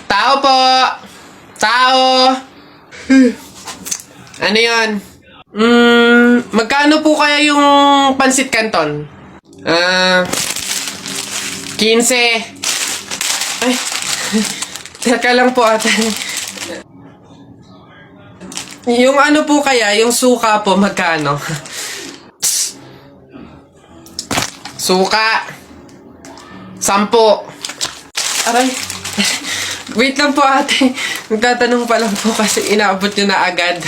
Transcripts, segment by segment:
Tao po! Tao! Ano yan? Magkano po kaya yung pansit canton? 15. Ay, teka lang po ate. Yung ano po kaya, yung suka po, magkano? Suka. 10. Aray. Wait lang po ate. Magtatanong pa lang po kasi inaabot nyo na agad.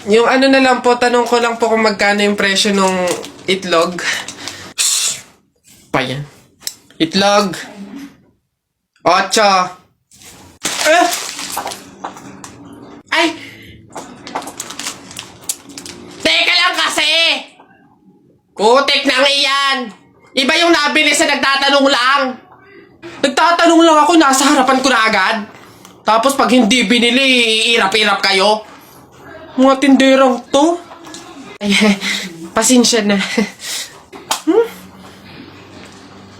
Yung ano na lang po, tanong ko lang po kung magkano yung presyo ng itlog. Shhh! Pa yan. Itlog. 8. Ay! Teka lang kasi! Kutik na iyan! Iba yung nabili sa nagtatanong lang. Nagtatanong lang ako, nasa harapan ko na agad. Tapos pag hindi binili, iirap-irap kayo. Mga tinderang to. Ay, pasensya na.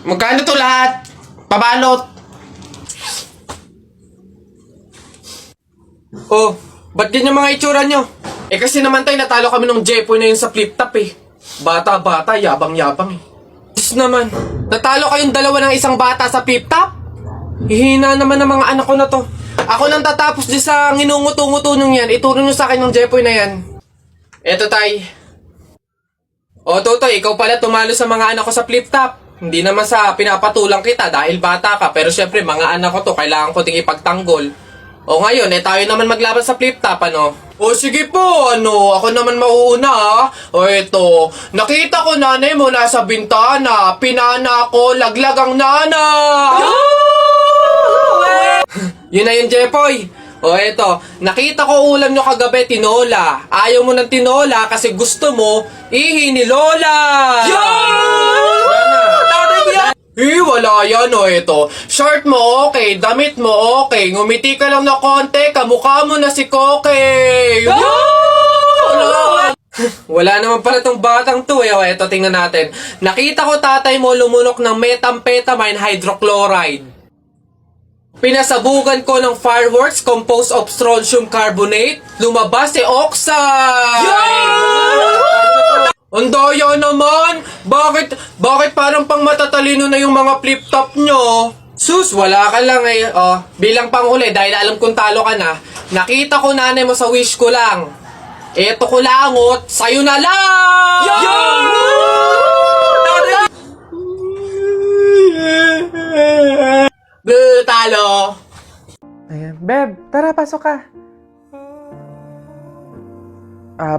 Magkano to lahat? Pabalot. Oh, ba't ganyan mga itsura nyo? Eh kasi naman tayo natalo kami ng Jepoy na yun sa flip top eh. Bata-bata, yabang-yabang eh. Diyos naman, natalo kayong dalawa ng isang bata sa flip top? Hihina naman ng mga anak ko na to. Ako nang tatapos di sa nginunguto-nguto nyo yan, ituro nyo sa akin ng Jepoy na yan. Eto tay. O Totoy, ikaw pala tumalo sa mga anak ko sa flip top. Hindi naman sa pinapatulang kita dahil bata ka, pero syempre mga anak ko to, kailangan ko ding ipagtanggol. O ngayon, tayo naman maglaban sa flip top, ano? O sige po, ano, ako naman mauuna ha. O eto, nakita ko nanay mo nasa bintana, pinana ko, laglag ang nana. Yun na yun, Jepoy. O eto, nakita ko ulam nyo kagabi, tinola. Ayaw mo ng tinola kasi gusto mo, ihi ni Lola. Wala yan o ito. Short mo okay, damit mo okay, ngumiti ka lang na konti, kamukha mo na si Koke. Wala naman pala tong batang to eh. O eto, tingnan natin. Nakita ko tatay mo lumunok ng methamphetamine hydrochloride. Pinasabugan ko ng fireworks composed of strontium carbonate. Lumabas si oxide! Ang daya naman! Bakit parang pang matatalino na yung mga flip-top nyo? Sus, wala ka lang eh. Oh, bilang panghuli, dahil alam kong talo ka na, nakita ko nanay mo sa wish ko lang. Eto ko langot, sa'yo na lang! Talo! Ayan. Beb, tara, pasok ka.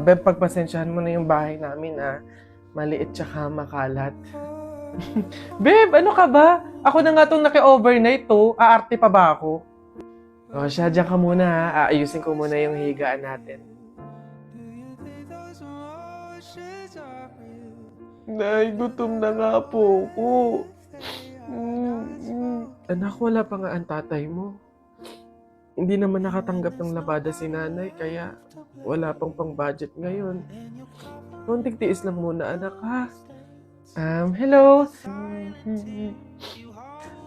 Beb, pagpasensyahan mo na yung bahay namin, maliit tsaka makalat. Beb, ano ka ba? Ako na nga itong naki-overnight to. Aarte pa ba ako? O siya, dyan ka muna ha. Aayusin ko muna yung higaan natin. Nay, gutom na nga po ako. Anak, wala pa nga ang tatay mo. Hindi naman nakatanggap ng labada si nanay, kaya wala pang pang-budget ngayon. Konting tiis lang muna, anak, ha? Hello?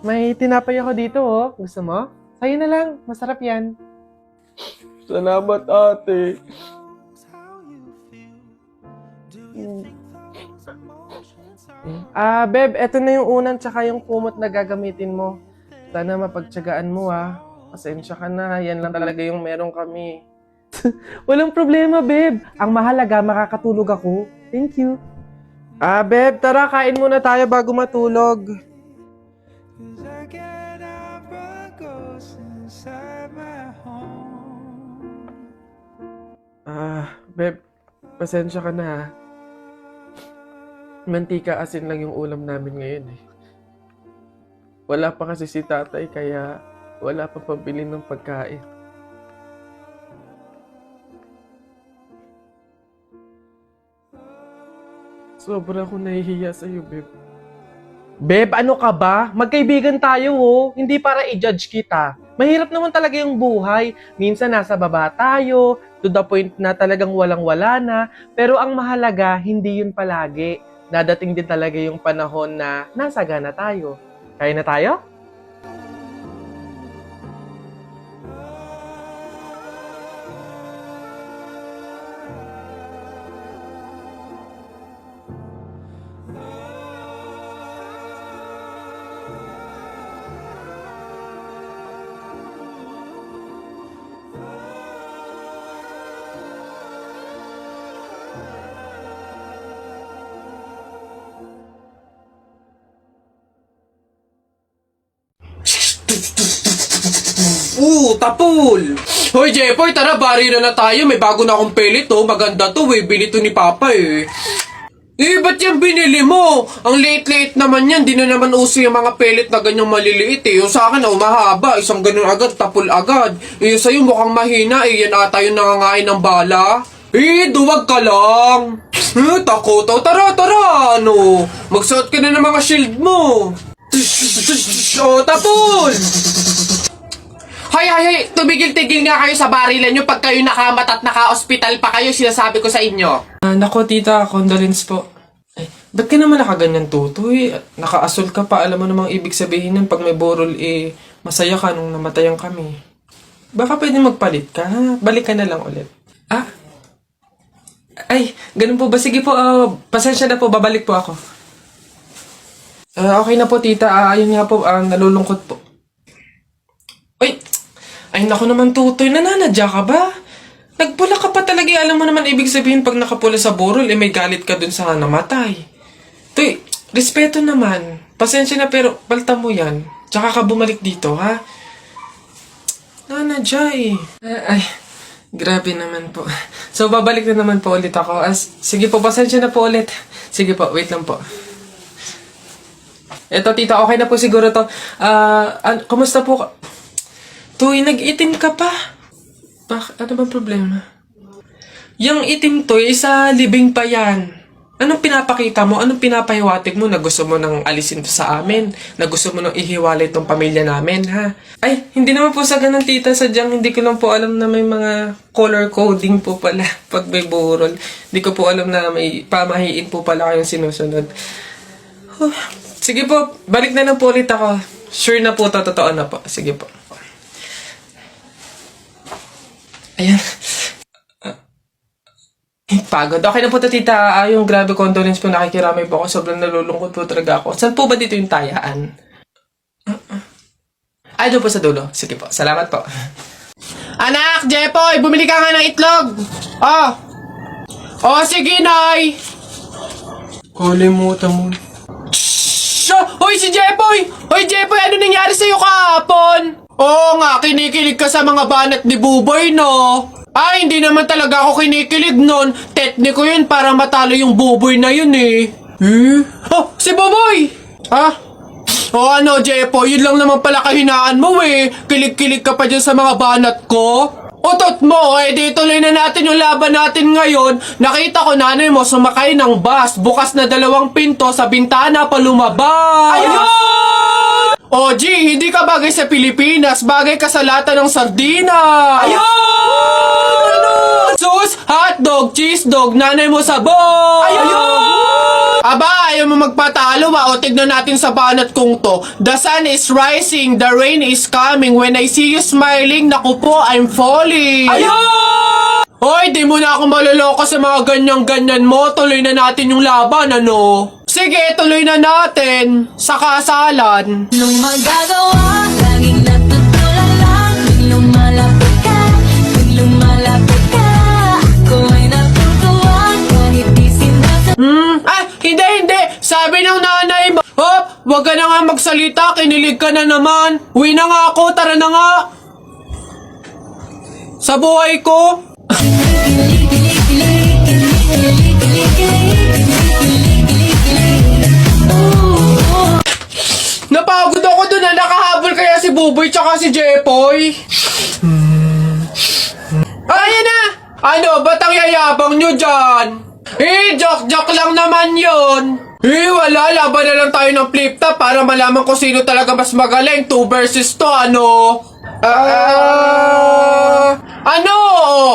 May tinapay ako dito, oh. Gusto mo? Sa'yo na lang. Masarap yan. Salamat, ate. Beb, eto na yung unang tsaka yung kumot na gagamitin mo. Sana mapagtyagaan mo, ha. Pasensya ka na. Yan lang talaga yung meron kami. Walang problema, Beb. Ang mahalaga, makakatulog ako. Thank you. Beb, tara, kain muna tayo bago matulog. Beb, pasensya ka na, ha. Mantika asin lang yung ulam namin ngayon, eh. Wala pa kasi si tatay, kaya wala pa pambili ng pagkain. Sobra akong nahihiya sa'yo, Beb. Beb, ano ka ba? Magkaibigan tayo, oh. Hindi para i-judge kita. Mahirap naman talaga yung buhay. Minsan nasa baba tayo, to the point na talagang walang-wala na. Pero ang mahalaga, hindi yun palagi. Dadating din talaga yung panahon na nasagana tayo. Kaya na tayo? Tapol! Hoy, Jepoy, tara, bari na tayo. May bago na akong pellet, oh. Maganda to, eh. Bili to ni Papa, eh. Ba't yan binili mo? Ang late-late naman yan. Di na naman uso yung mga pellet na ganyang maliliit, eh. Yung sa akin, mahaba. Isang ganun agad, tapol agad. Yung sa'yo mukhang mahina, eh. Yan ata yung nangangain ng bala. Duwag ka lang. Takot. Tara, ano. Magsuot ka na ng mga shield mo. Tapol! Hay, tumigil-tigil nga kayo sa barilan nyo pag kayo nakamat at naka-hospital pa kayo, sinasabi ko sa inyo. Nako tita, condolence po. Ba't ka naman nakaganyan tutoy? Naka-asol ka pa, alam mo namang ibig sabihin nun pag may burol masaya ka nung namatayan kami. Baka pwede magpalit ka, ha? Balik ka na lang ulit. Ay, ganun po ba? Sige po, pasensya na po, babalik po ako. Okay na po tita, ayun nga po, nalulungkot po. Ay naku naman tutoy, nananadya ka ba? Nagpula ka pa talaga, alam mo naman ibig sabihin pag nakapula sa burol, may galit ka dun sa namatay. Tuy, respeto naman. Pasensya na pero palta mo yan. Tsaka ka bumalik dito, ha? Nanadya Ay, grabe naman po. So, babalik na naman po ulit ako. Sige po, pasensya na po ulit. Sige po, wait lang po. Eto tita, okay na po siguro to. Kumusta po ka? Tuy, nag-itim ka pa. Ano bang problema? Yung itim to, sa libing pa yan. Anong pinapakita mo? Anong pinapahiwatig mo na gusto mo nang alisin to sa amin? Na gusto mo nang ihiwalay tong pamilya namin, ha? Ay, hindi naman po sa ganun, tita. Sadyang hindi ko lang po alam na may mga color coding po pala pag may burol. Hindi ko po alam na may pamahiin po pala kayong sinusunod. Sige po, balik na lang po ulit ako. Sure na po, totoo na po. Sige po. Ayan. Pagod. Okay na po to, tita. Yung grabe condolence po, nakikiramay po ako. Sobrang nalulungkot po talaga ako. Saan po ba dito yung tayaan? Ay, doon po sa dulo. Sige po. Salamat po. Anak, Jepoy, bumili ka nga ng itlog. Sige, Nay. Kalimutan mo. Hoy, si Jepoy! Hoy, Jepoy, ano nangyari sa'yo kahapon? Oo nga, kinikilig ka sa mga banat ni Buboy, no? Hindi naman talaga ako kinikilig nun. Tekniko yun para matalo yung Buboy na yun, eh. Si Buboy! Ano, Jepoy, yun lang naman pala kahinaan mo, eh. Kilig-kilig ka pa dyan sa mga banat ko. Utot mo, di tuloy na natin yung laban natin ngayon. Nakita ko nanay mo sumakay ng bus. Bukas na 2 pinto sa bintana pa lumabas. Ayun! G, hindi ka bagay sa Pilipinas. Bagay ka sa lata ng sardina. Ayun! Sus, hotdog, cheese dog, nanay mo sabog. Ayun! Aba, ayaw mo magpatalo ba? O tignan natin sa banat kong to. The sun is rising, the rain is coming. When I see you smiling, naku po, I'm falling. Ayun! Hoy, di mo na ako maloloko sa mga ganyan-ganyan mo. Tuloy na natin yung laban, ano? Sige, tuloy na natin. Sa kasalan. Nung magagawa, laging natutulala. Tuwing lumalapit ka, tuwing lumalapit ka. Ako ay natutuwa, kahit di sinasa. Hindi. Sabi ng nanay mo. Wag ka na nga magsalita. Kinilig ka na naman. Uwi na nga ako. Tara na nga. Sa buhay ko. Napagod ako dun na nakahabol kaya si Buboy tsaka si Jepoy. Ayan na! Ano, ba't ang yayabang nyo dyan? Joke lang naman yun. Wala, laban na lang tayo ng flip-top para malaman ko sino talaga mas magaling. 2 versus 2, ano? Ano?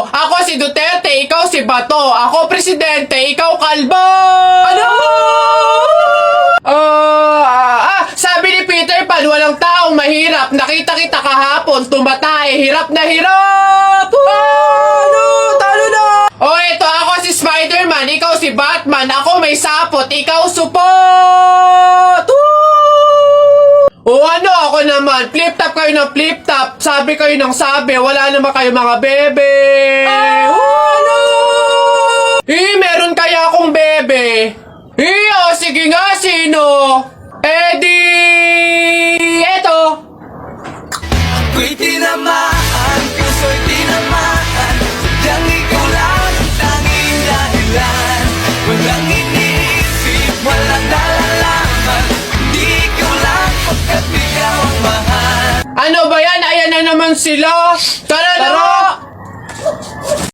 Ako si Duterte, ikaw si Bato. Ako presidente, ikaw kalbo. Ano? Sabi ni Peter Pan, walang taong mahirap. Nakita kita kahapon, tumatay, hirap na hirap. Ano? Talo na. Ito ako si Spider-Man, ikaw si Batman. Ako may sapot, ikaw supot. Ano ako naman? Flip-top kayo ng flip-top. Sabi kayo ng sabi. Wala naman kayo mga bebe. Ano? Meron kaya akong bebe. Sige nga, sino? Eto. naman sila! Tara na nga!